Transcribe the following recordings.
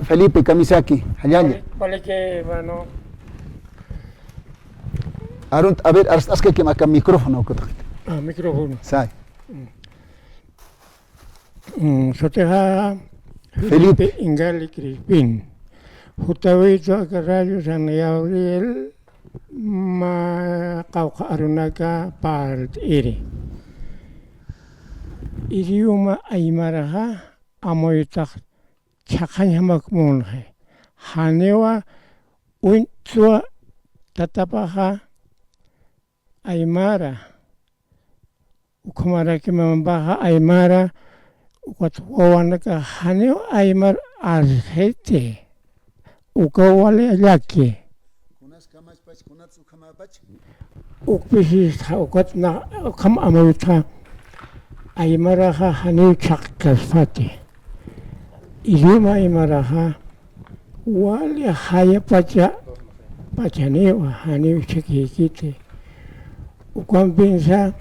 Felipe Kamisaki, Hayaña. Vale que, bueno. Arunt, a ver, haz que acá micrófono. Ah, micrófono. Sai. Soteja Felipe. Ingali Crispin. Jutawito akarrayo san Gabriel ma kauka arunaka part iri. Idioma aymaraha amoytak chakanya makmunhe. Hanewa uintua tatapaha aymara. Ukamara kimambaha aymara. Ukatwawanaka haneo aymar arhete. Ukawale alaki. Ukbishis ukatna ukam amoyta aymaraha haneo chakasfati. Idioma aymaraha wale haya pachanewa haneo chakikite. Ukam pensa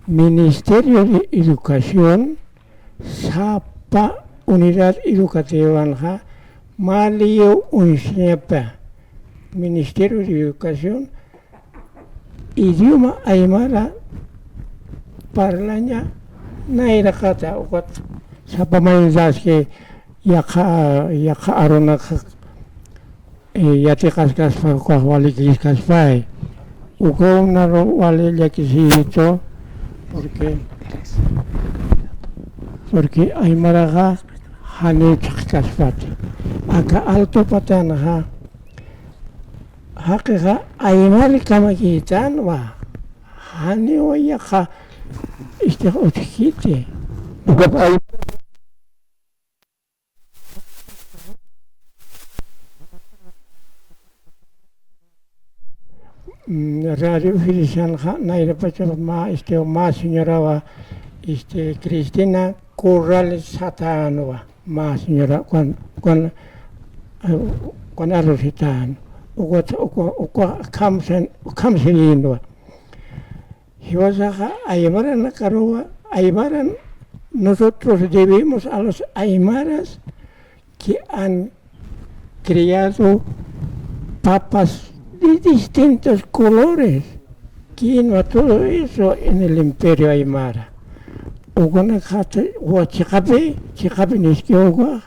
Ministerio de Educación Sapa Unidad Educativa Malio Unsepa Ministerio de Educación Idioma Aymara Parlanya Nairakata Ukat Sapa Maizas Yaka Arona Yatikas Kaspa Walikis Kaspai Uko Naro Wale Yakisito porque Aymaraga Hane Chakasfati. Aka alto patanaha Hakaga Aymari Kamakitan wa Hane Wayaka Utkite. Radio Filisan Naira Pachamma ma señora wa Cristina Corrales Satanova ma señora con arrocitan o kamsen inwa hiwasaja aymaran karowa aymaran nosotros debemos a los aymaras que han criado papas de distintos colores, quinoa, todo eso en el imperio aymara. Ogona kata wa chikape niskioga.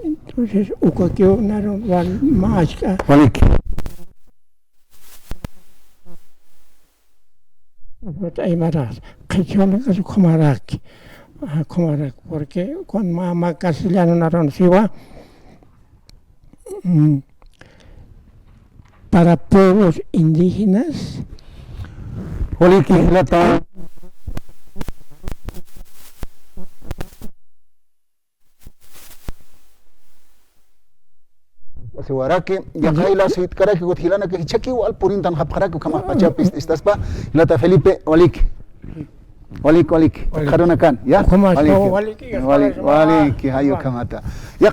Entonces ukakio naron wal maska. But aymaras, kachona kasu komarak, porque con mama castellano naron siwa. Para pueblos indígenas. Asegurarque ya la suite cara que gotilana que cheque igual por intan hapara que kama pachapis estás pa lata Felipe Walik Haruna Khan ya Walik hayo kamata ya